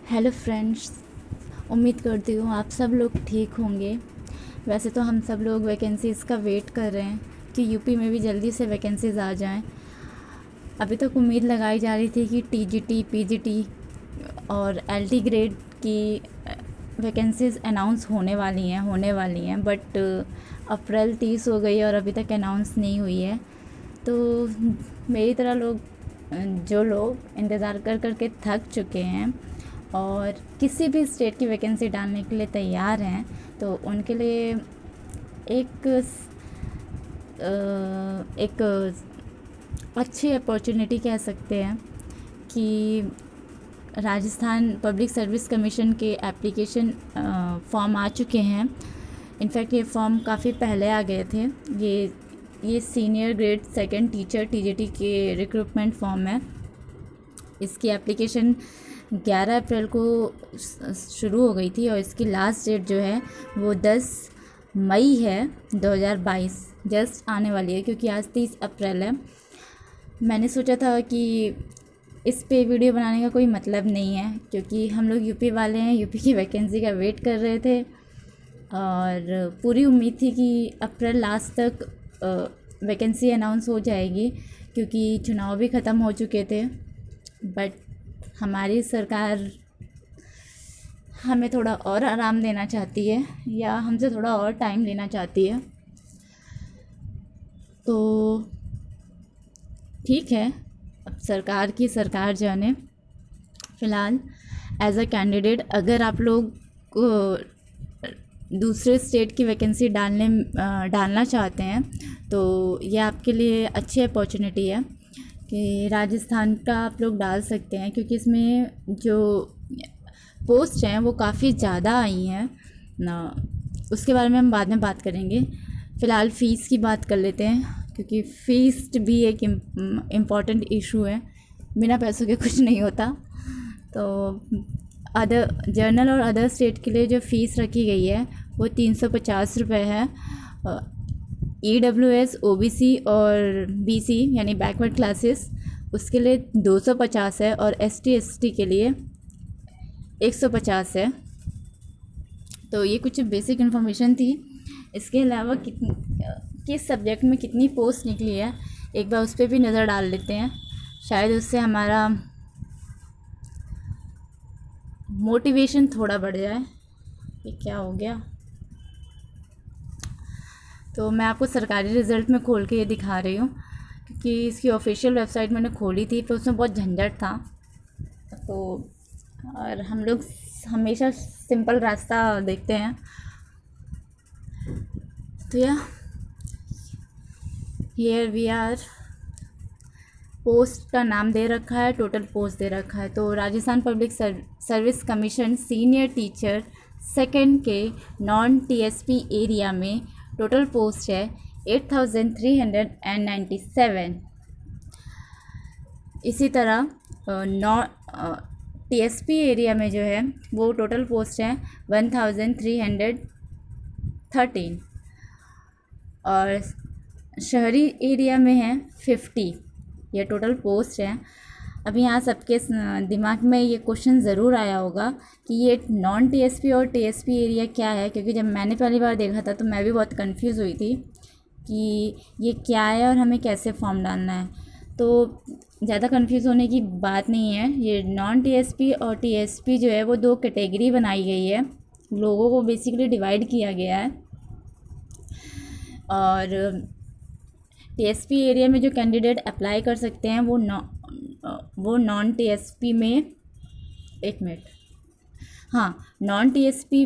Hello friends. उम्मीद करती हूँ आप सब लोग ठीक होंगे। वैसे तो हम सब लोग वैकेंसीज़ का वेट कर रहे हैं कि यूपी में भी जल्दी से वैकेंसीज़ आ जाएं। अभी तक उम्मीद लगाई जा रही थी कि टीजीटी, पीजीटी और एलटी ग्रेड की वैकेंसीज़ अनाउंस होने वाली हैं बट अप्रैल 30 हो गई और अभी तक अनाउंस नहीं हुई है। तो मेरी तरह जो लोग इंतज़ार कर कर के थक चुके हैं और किसी भी स्टेट की वैकेंसी डालने के लिए तैयार हैं, तो उनके लिए एक एक अच्छी अपॉर्चुनिटी कह सकते हैं कि राजस्थान पब्लिक सर्विस कमीशन के एप्लीकेशन फॉर्म आ चुके हैं। इनफैक्ट ये फॉर्म काफ़ी पहले आ गए थे। ये senior grade second teacher TGT के रिक्रूटमेंट फॉर्म है। इसकी एप्लीकेशन 11 अप्रैल को शुरू हो गई थी और इसकी लास्ट डेट जो है वो 10 मई है 2022, जस्ट आने वाली है क्योंकि आज 30 अप्रैल है। मैंने सोचा था कि इस पे वीडियो बनाने का कोई मतलब नहीं है क्योंकि हम लोग यूपी वाले हैं, यूपी की वैकेंसी का वेट कर रहे थे और पूरी उम्मीद थी कि अप्रैल लास्ट तक वैकेंसी अनाउंस हो जाएगी क्योंकि चुनाव भी ख़त्म हो चुके थे। बट हमारी सरकार हमें थोड़ा और आराम देना चाहती है या हमसे थोड़ा और टाइम लेना चाहती है। तो ठीक है, अब सरकार जाने। फ़िलहाल एज अ कैंडिडेट अगर आप लोग दूसरे स्टेट की वैकेंसी डालना चाहते हैं तो ये आपके लिए अच्छी अपॉर्चुनिटी है कि राजस्थान का आप लोग डाल सकते हैं क्योंकि इसमें जो पोस्ट हैं वो काफ़ी ज़्यादा आई हैं ना। उसके बारे में हम बाद में बात करेंगे। फ़िलहाल फ़ीस की बात कर लेते हैं क्योंकि फ़ीस भी एक इम्पॉर्टेंट इशू है। बिना पैसों के कुछ नहीं होता। तो अदर जर्नल और अदर स्टेट के लिए जो फ़ीस रखी गई है वो 350 रुपये है। EWS, OBC और BC यानी बैकवर्ड क्लासेस उसके लिए 250 है और ST ST के लिए 150 है। तो ये कुछ बेसिक इन्फॉर्मेशन थी। इसके अलावा किस सब्जेक्ट में कितनी पोस्ट निकली है एक बार उस पर भी नज़र डाल लेते हैं, शायद उससे हमारा मोटिवेशन थोड़ा बढ़ जाए। ये क्या हो गया? तो मैं आपको सरकारी रिज़ल्ट में खोल के ये दिखा रही हूँ क्योंकि इसकी ऑफिशियल वेबसाइट मैंने खोली थी तो उसमें बहुत झंझट था। तो और हम लोग हमेशा सिंपल रास्ता देखते हैं। तो हियर वी आर। पोस्ट का नाम दे रखा है, टोटल पोस्ट दे रखा है। तो Rajasthan public service commission senior teacher second के नॉन TSP एरिया में टोटल पोस्ट है 8397। इसी तरह नॉन TSP एरिया में जो है वो टोटल पोस्ट है 1313 और शहरी एरिया में है 50। ये टोटल पोस्ट है। अभी यहाँ सबके दिमाग में ये क्वेश्चन ज़रूर आया होगा कि ये नॉन TSP और TSP एरिया क्या है, क्योंकि जब मैंने पहली बार देखा था तो मैं भी बहुत कंफ्यूज हुई थी कि ये क्या है और हमें कैसे फॉर्म डालना है। तो ज़्यादा कंफ्यूज होने की बात नहीं है। ये नॉन TSP और TSP जो है वो दो कैटेगरी बनाई गई है, लोगों को बेसिकली डिवाइड किया गया है। और TSP एरिया में जो कैंडिडेट अप्लाई कर सकते हैं वो नॉन TSP में नॉन TSP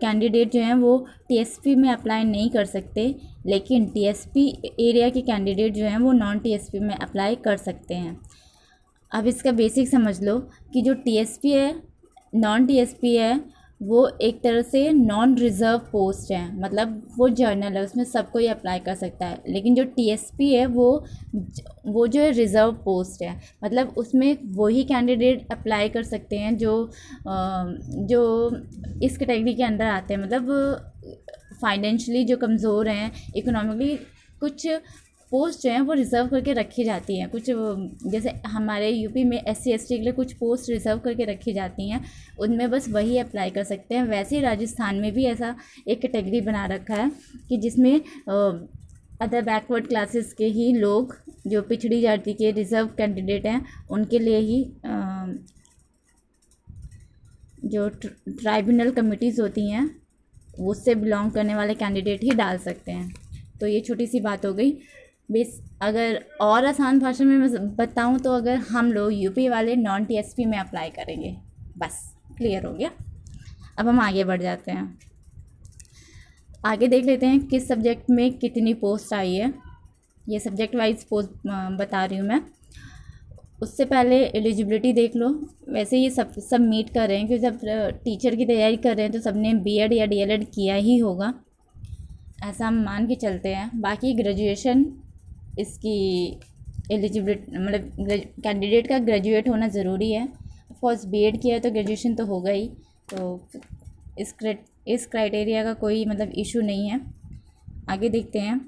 कैंडिडेट जो हैं वो TSP में अप्लाई नहीं कर सकते, लेकिन TSP एरिया के कैंडिडेट जो हैं वो नॉन TSP में अप्लाई कर सकते हैं। अब इसका बेसिक समझ लो कि जो TSP है, नॉन TSP है, वो एक तरह से नॉन रिज़र्व पोस्ट है, मतलब वो जर्नल है, उसमें सब कोई अप्लाई कर सकता है। लेकिन जो TSP है वो जो है रिज़र्व पोस्ट है, मतलब उसमें वही कैंडिडेट अप्लाई कर सकते हैं जो इस कैटेगरी के अंदर आते हैं, मतलब फाइनेंशियली जो कमज़ोर हैं, इकोनॉमिकली कुछ पोस्ट जो हैं वो रिज़र्व करके रखी जाती हैं। कुछ जैसे हमारे यूपी में SC ST के लिए कुछ पोस्ट रिज़र्व करके रखी जाती हैं, उनमें बस वही अप्लाई कर सकते हैं। वैसे ही राजस्थान में भी ऐसा एक कैटेगरी बना रखा है कि जिसमें अदर बैकवर्ड क्लासेस के ही लोग, जो पिछड़ी जाति के रिज़र्व कैंडिडेट हैं, उनके लिए ही जो ट्राइब्यूनल कमिटीज़ होती हैं उससे बिलोंग करने वाले कैंडिडेट ही डाल सकते हैं। तो ये छोटी सी बात हो गई। बेस अगर और आसान भाषा में मैं बताऊँ तो अगर हम लोग यूपी वाले नॉन TSP में अप्लाई करेंगे, बस क्लियर हो गया। अब हम आगे बढ़ जाते हैं, आगे देख लेते हैं किस सब्जेक्ट में कितनी पोस्ट आई है। ये सब्जेक्ट वाइज पोस्ट बता रही हूँ मैं। उससे पहले एलिजिबिलिटी देख लो। वैसे ये सब मीट कर रहे हैं, क्योंकि जब टीचर की तैयारी कर रहे हैं तो सबने BEd या DLEd किया ही होगा, ऐसा हम मान के चलते हैं। बाकी ग्रेजुएशन इसकी एलिजिबिलिटी मतलब कैंडिडेट का ग्रेजुएट होना ज़रूरी है। ऑफकोर्स BEd किया है तो ग्रेजुएशन तो होगा ही, तो इस क्राइटेरिया का कोई मतलब इशू नहीं है। आगे देखते हैं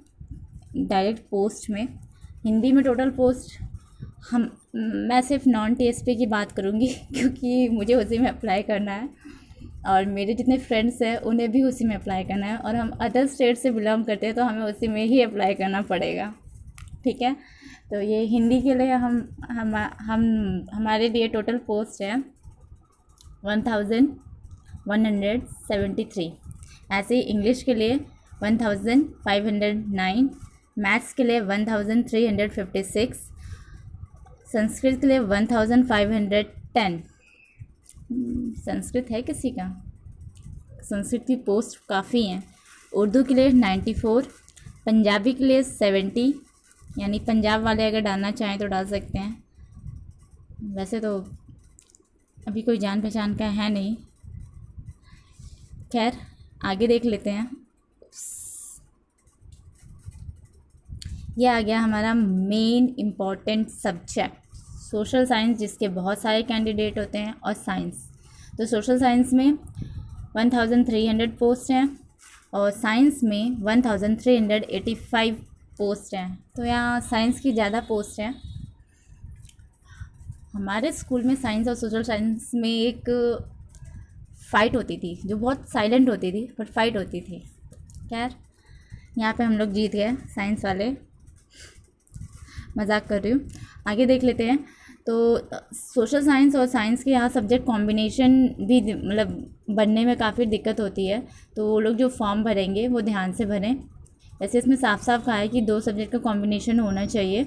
डायरेक्ट पोस्ट में। हिंदी में टोटल पोस्ट मैं सिर्फ नॉन TSP की बात करूँगी क्योंकि मुझे उसी में अप्लाई करना है और मेरे जितने फ्रेंड्स हैं उन्हें भी उसी में अप्लाई करना है, और हम अदर स्टेट से बिलोंग करते हैं तो हमें उसी में ही अप्लाई करना पड़ेगा, ठीक है। तो ये हिंदी के लिए हमारे लिए टोटल पोस्ट है 1173। ऐसे ही इंग्लिश के लिए 1509, मैथ्स के लिए 1356, संस्कृत के लिए 1510। संस्कृत है किसी का? संस्कृत की पोस्ट काफ़ी हैं। उर्दू के लिए 94, पंजाबी के लिए 70, यानी पंजाब वाले अगर डालना चाहें तो डाल सकते हैं। वैसे तो अभी कोई जान पहचान का है नहीं, खैर आगे देख लेते हैं। यह आ गया हमारा main important subject social science, जिसके बहुत सारे कैंडिडेट होते हैं, और साइंस। तो सोशल साइंस में 1300 पोस्ट हैं और साइंस में 1385 पोस्ट हैं। तो यहाँ साइंस की ज़्यादा पोस्ट हैं। हमारे स्कूल में साइंस और सोशल साइंस में एक फ़ाइट होती थी जो बहुत साइलेंट होती थी, बट फाइट होती थी। खैर यहाँ पे हम लोग जीत गए, साइंस वाले, मजाक कर रही हूँ। आगे देख लेते हैं। तो सोशल साइंस और साइंस के यहाँ सब्जेक्ट कॉम्बिनेशन भी मतलब बनने में काफ़ी दिक्कत होती है, तो वो लोग जो फॉर्म भरेंगे वो ध्यान से भरें। वैसे इसमें साफ साफ कहा है कि 2 सब्जेक्ट का कॉम्बिनेशन होना चाहिए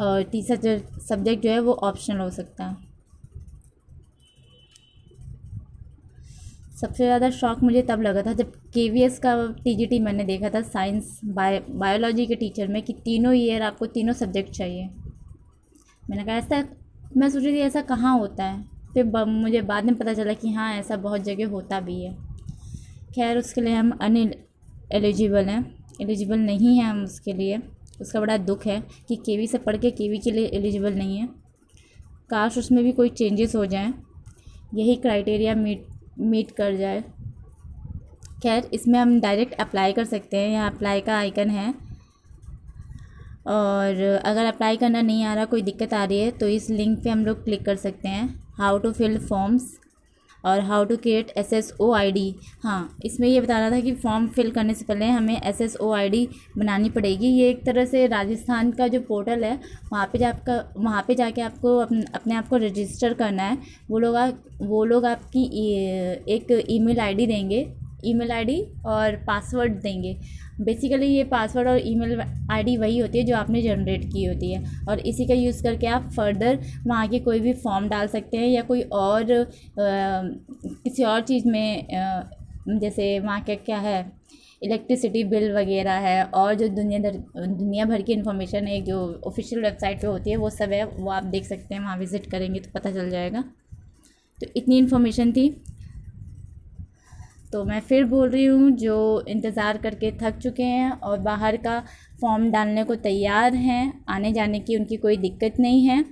और तीसरा सब्जेक्ट जो है वो ऑप्शनल हो सकता है। सबसे ज़्यादा शॉक मुझे तब लगा था जब KVS का TGT मैंने देखा था साइंस बायोलॉजी के टीचर में, कि तीनों ईयर आपको तीनों सब्जेक्ट चाहिए। मैंने कहा ऐसा, मैं सोच रही थी ऐसा कहाँ होता है, फिर मुझे बाद में पता चला कि हाँ ऐसा बहुत जगह होता भी है। खैर उसके लिए हम एलिजिबल हैं, एलिजिबल नहीं हैं हम उसके लिए। उसका बड़ा दुख है कि KV से पढ़ के KV के लिए एलिजिबल नहीं है। काश उसमें भी कोई चेंजेस हो जाएं, यही क्राइटेरिया मीट कर जाए। खैर इसमें हम डायरेक्ट अप्लाई कर सकते हैं, यहाँ अप्लाई का आइकन है, और अगर अप्लाई करना नहीं आ रहा, कोई दिक्कत आ रही है, तो इस लिंक पे हम लोग क्लिक कर सकते हैं, हाउ टू फिल फॉर्म्स और हाउ टू क्रिएट SSOID। हाँ, इसमें ये बता रहा था कि फॉर्म फिल करने से पहले हमें SSOID बनानी पड़ेगी। ये एक तरह से राजस्थान का जो पोर्टल है वहाँ पे जाके आपको अपने आप को रजिस्टर करना है। वो लोग आपकी एक ईमेल आईडी देंगे, ईमेल आईडी और पासवर्ड देंगे। बेसिकली ये पासवर्ड और ईमेल आईडी वही होती है जो आपने जनरेट की होती है, और इसी का यूज़ करके आप फर्दर वहाँ के कोई भी फॉर्म डाल सकते हैं, या कोई और किसी और चीज़ में जैसे वहाँ क्या है, इलेक्ट्रिसिटी बिल वगैरह है, और जो दुनिया भर की इन्फॉर्मेशन है जो ऑफिशियल वेबसाइट पे होती है वो सब है, वो आप देख सकते हैं, वहाँ विज़िट करेंगे तो पता चल जाएगा। तो इतनी इन्फॉर्मेशन थी। तो मैं फिर बोल रही हूँ, जो इंतज़ार करके थक चुके हैं और बाहर का फॉर्म डालने को तैयार हैं, आने जाने की उनकी कोई दिक्कत नहीं है,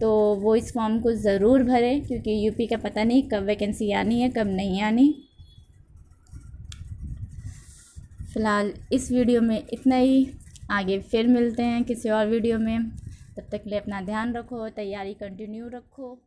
तो वो इस फॉर्म को ज़रूर भरें, क्योंकि यूपी का पता नहीं कब वैकेंसी आनी है कब नहीं आनी। फ़िलहाल इस वीडियो में इतना ही। आगे फिर मिलते हैं किसी और वीडियो में। तब तक के लिए अपना ध्यान रखो, तैयारी कंटिन्यू रखो।